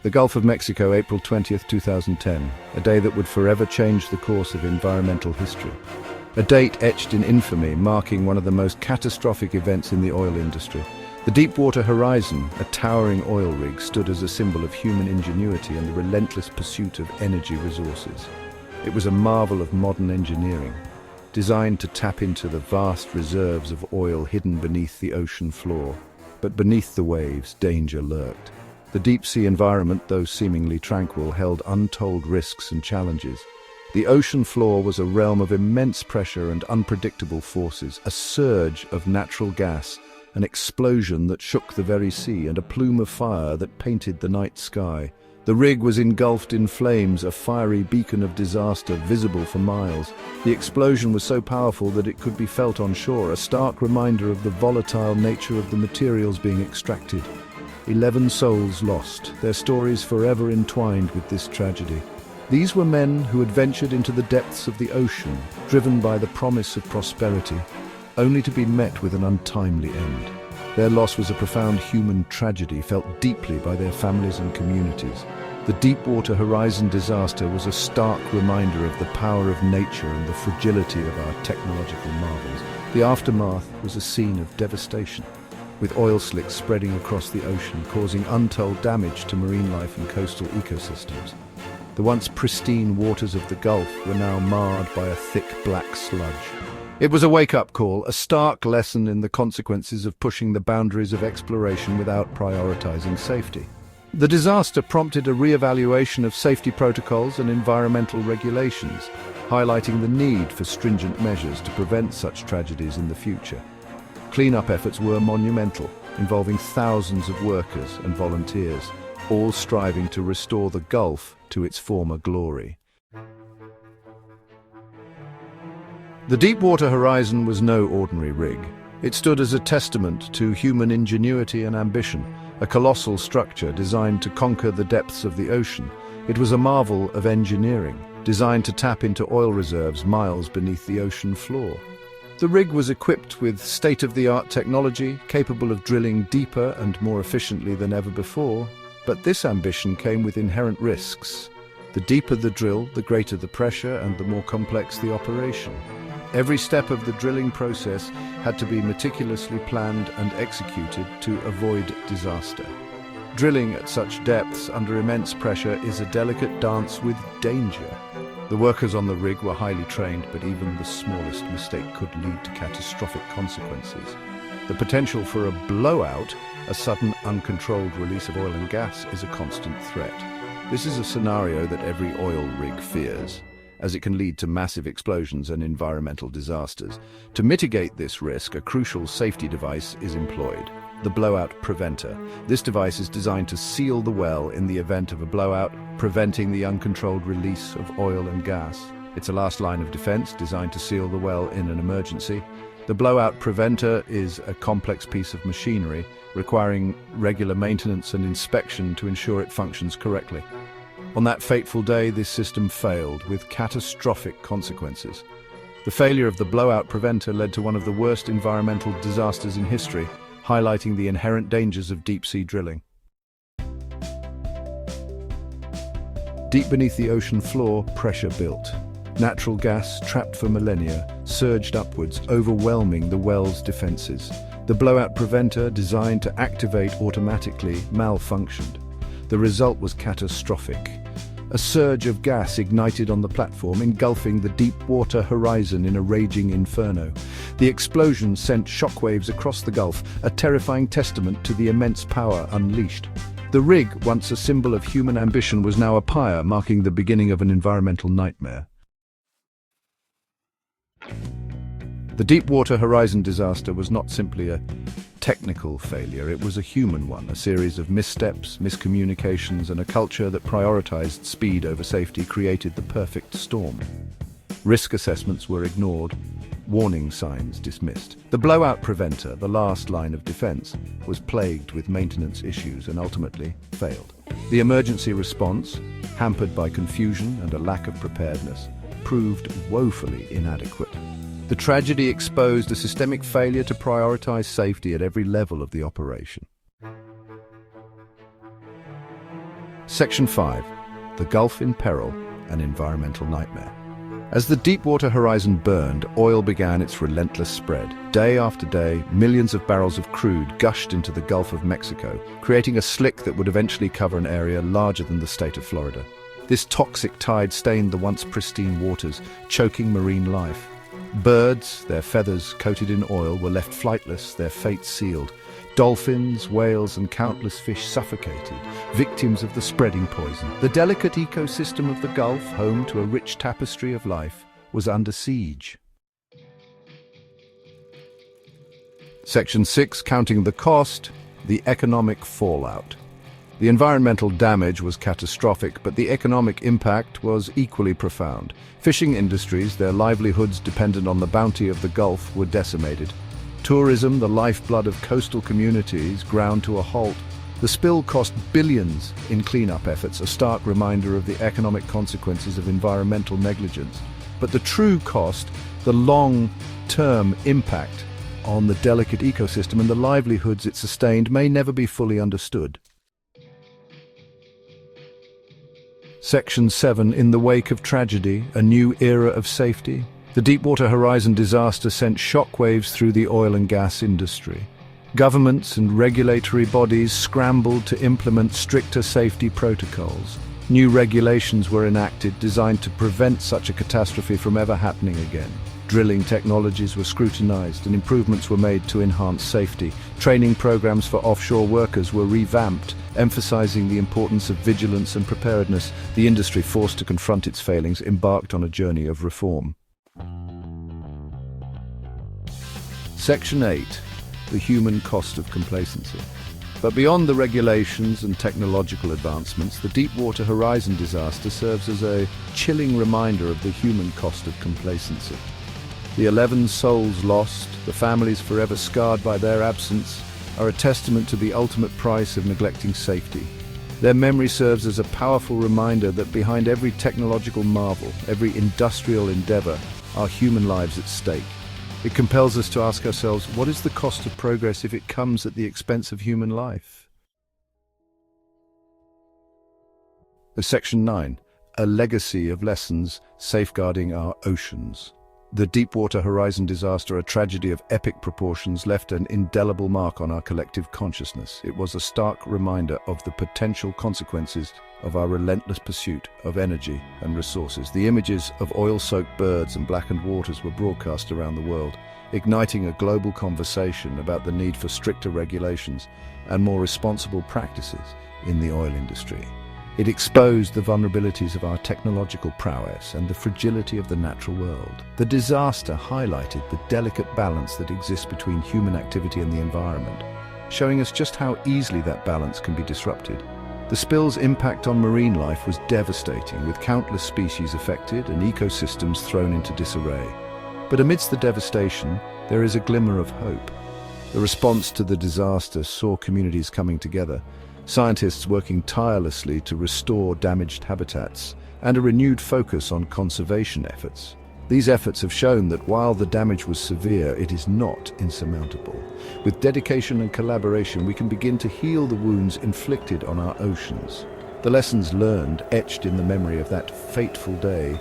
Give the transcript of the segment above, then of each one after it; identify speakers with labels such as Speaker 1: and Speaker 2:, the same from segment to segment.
Speaker 1: The Gulf of Mexico, April 20th, 2010, a day that would forever change the course of environmental history. A date etched in infamy, marking one of the most catastrophic events in the oil industry. The Deepwater Horizon, a towering oil rig, stood as a symbol of human ingenuity and the relentless pursuit of energy resources. It was a marvel of modern engineering, designed to tap into the vast reserves of oil hidden beneath the ocean floor. But beneath the waves, danger lurked. The deep-sea environment, though seemingly tranquil, held untold risks and challenges. The ocean floor was a realm of immense pressure and unpredictable forces, a surge of natural gas, an explosion that shook the very sea, and a plume of fire that painted the night sky. The rig was engulfed in flames, a fiery beacon of disaster visible for miles. The explosion was so powerful that it could be felt on shore, a stark reminder of the volatile nature of the materials being extracted. 11 souls lost, their stories forever entwined with this tragedy. These were men who had ventured into the depths of the ocean, driven by the promise of prosperity, only to be met with an untimely end. Their loss was a profound human tragedy, felt deeply by their families and communities. The Deepwater Horizon disaster was a stark reminder of the power of nature and the fragility of our technological marvels. The aftermath was a scene of devastation, with oil slicks spreading across the ocean, causing untold damage to marine life and coastal ecosystems. The once pristine waters of the Gulf were now marred by a thick black sludge. It was a wake-up call, a stark lesson in the consequences of pushing the boundaries of exploration without prioritizing safety. The disaster prompted a re-evaluation of safety protocols and environmental regulations, highlighting the need for stringent measures to prevent such tragedies in the future. Cleanup efforts were monumental, involving thousands of workers and volunteers, all striving to restore the Gulf to its former glory. The Deepwater Horizon was no ordinary rig. It stood as a testament to human ingenuity and ambition, a colossal structure designed to conquer the depths of the ocean. It was a marvel of engineering, designed to tap into oil reserves miles beneath the ocean floor. The rig was equipped with state-of-the-art technology, capable of drilling deeper and more efficiently than ever before. But this ambition came with inherent risks. The deeper the drill, the greater the pressure and the more complex the operation. Every step of the drilling process had to be meticulously planned and executed to avoid disaster. Drilling at such depths under immense pressure is a delicate dance with danger. The workers on the rig were highly trained, but even the smallest mistake could lead to catastrophic consequences. The potential for a blowout, a sudden uncontrolled release of oil and gas, is a constant threat. This is a scenario that every oil rig fears, as it can lead to massive explosions and environmental disasters. To mitigate this risk, a crucial safety device is employed: the blowout preventer. This device is designed to seal the well in the event of a blowout, preventing the uncontrolled release of oil and gas. It's a last line of defense designed to seal the well in an emergency. The blowout preventer is a complex piece of machinery requiring regular maintenance and inspection to ensure it functions correctly. On that fateful day, this system failed, with catastrophic consequences. The failure of the blowout preventer led to one of the worst environmental disasters in history, highlighting the inherent dangers of deep-sea drilling. Deep beneath the ocean floor, pressure built. Natural gas, trapped for millennia, surged upwards, overwhelming the well's defenses. The blowout preventer, designed to activate automatically, malfunctioned. The result was catastrophic. A surge of gas ignited on the platform, engulfing the Deepwater Horizon in a raging inferno. The explosion sent shockwaves across the Gulf, a terrifying testament to the immense power unleashed. The rig, once a symbol of human ambition, was now a pyre, marking the beginning of an environmental nightmare. The Deepwater Horizon disaster was not simply a technical failure, it was a human one. A series of missteps, miscommunications, and a culture that prioritized speed over safety created the perfect storm. Risk assessments were ignored, warning signs dismissed. The blowout preventer, the last line of defense, was plagued with maintenance issues and ultimately failed. The emergency response, hampered by confusion and a lack of preparedness, proved woefully inadequate. The tragedy exposed a systemic failure to prioritize safety at every level of the operation. Section 5. The Gulf in Peril, an Environmental Nightmare. As the Deepwater Horizon burned, oil began its relentless spread. Day after day, millions of barrels of crude gushed into the Gulf of Mexico, creating a slick that would eventually cover an area larger than the state of Florida. This toxic tide stained the once pristine waters, choking marine life. Birds, their feathers coated in oil, were left flightless, their fates sealed. Dolphins, whales, and countless fish suffocated, victims of the spreading poison. The delicate ecosystem of the Gulf, home to a rich tapestry of life, was under siege. Section 6, counting the cost, the economic fallout. The environmental damage was catastrophic, but the economic impact was equally profound. Fishing industries, their livelihoods dependent on the bounty of the Gulf, were decimated. Tourism, the lifeblood of coastal communities, ground to a halt. The spill cost billions in cleanup efforts, a stark reminder of the economic consequences of environmental negligence. But the true cost, the long-term impact on the delicate ecosystem and the livelihoods it sustained, may never be fully understood. Section 7. In the wake of tragedy, a new era of safety. The Deepwater Horizon disaster sent shockwaves through the oil and gas industry. Governments and regulatory bodies scrambled to implement stricter safety protocols. New regulations were enacted designed to prevent such a catastrophe from ever happening again. Drilling technologies were scrutinized and improvements were made to enhance safety. Training programs for offshore workers were revamped, emphasizing the importance of vigilance and preparedness. The industry, forced to confront its failings, embarked on a journey of reform. Section 8. The human cost of complacency. But beyond the regulations and technological advancements, the Deepwater Horizon disaster serves as a chilling reminder of the human cost of complacency. The 11 souls lost, the families forever scarred by their absence, are a testament to the ultimate price of neglecting safety. Their memory serves as a powerful reminder that behind every technological marvel, every industrial endeavor, are human lives at stake. It compels us to ask ourselves, what is the cost of progress if it comes at the expense of human life? Section 9. A legacy of lessons safeguarding our oceans. The Deepwater Horizon disaster, a tragedy of epic proportions, left an indelible mark on our collective consciousness. It was a stark reminder of the potential consequences of our relentless pursuit of energy and resources. The images of oil-soaked birds and blackened waters were broadcast around the world, igniting a global conversation about the need for stricter regulations and more responsible practices in the oil industry. It exposed the vulnerabilities of our technological prowess and the fragility of the natural world. The disaster highlighted the delicate balance that exists between human activity and the environment, showing us just how easily that balance can be disrupted. The spill's impact on marine life was devastating, with countless species affected and ecosystems thrown into disarray. But amidst the devastation, there is a glimmer of hope. The response to the disaster saw communities coming together, scientists working tirelessly to restore damaged habitats, and a renewed focus on conservation efforts. These efforts have shown that while the damage was severe, it is not insurmountable. With dedication and collaboration, we can begin to heal the wounds inflicted on our oceans. The lessons learned, etched in the memory of that fateful day,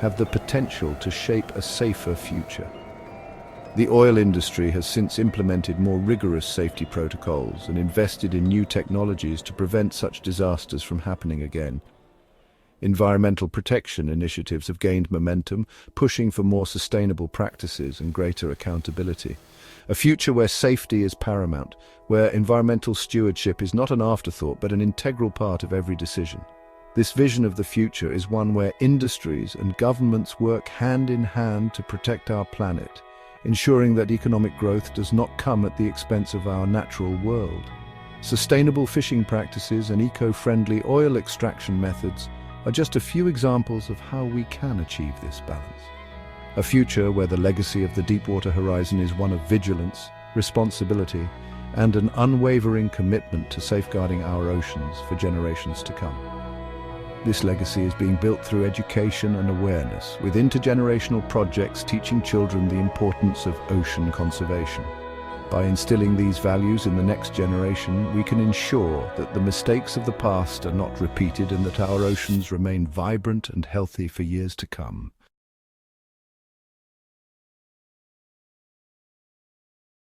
Speaker 1: have the potential to shape a safer future. The oil industry has since implemented more rigorous safety protocols and invested in new technologies to prevent such disasters from happening again. Environmental protection initiatives have gained momentum, pushing for more sustainable practices and greater accountability. A future where safety is paramount, where environmental stewardship is not an afterthought but an integral part of every decision. This vision of the future is one where industries and governments work hand in hand to protect our planet, ensuring that economic growth does not come at the expense of our natural world. Sustainable fishing practices and eco-friendly oil extraction methods are just a few examples of how we can achieve this balance. A future where the legacy of the Deepwater Horizon is one of vigilance, responsibility, and an unwavering commitment to safeguarding our oceans for generations to come. This legacy is being built through education and awareness, with intergenerational projects teaching children the importance of ocean conservation. By instilling these values in the next generation, we can ensure that the mistakes of the past are not repeated and that our oceans remain vibrant and healthy for years to come.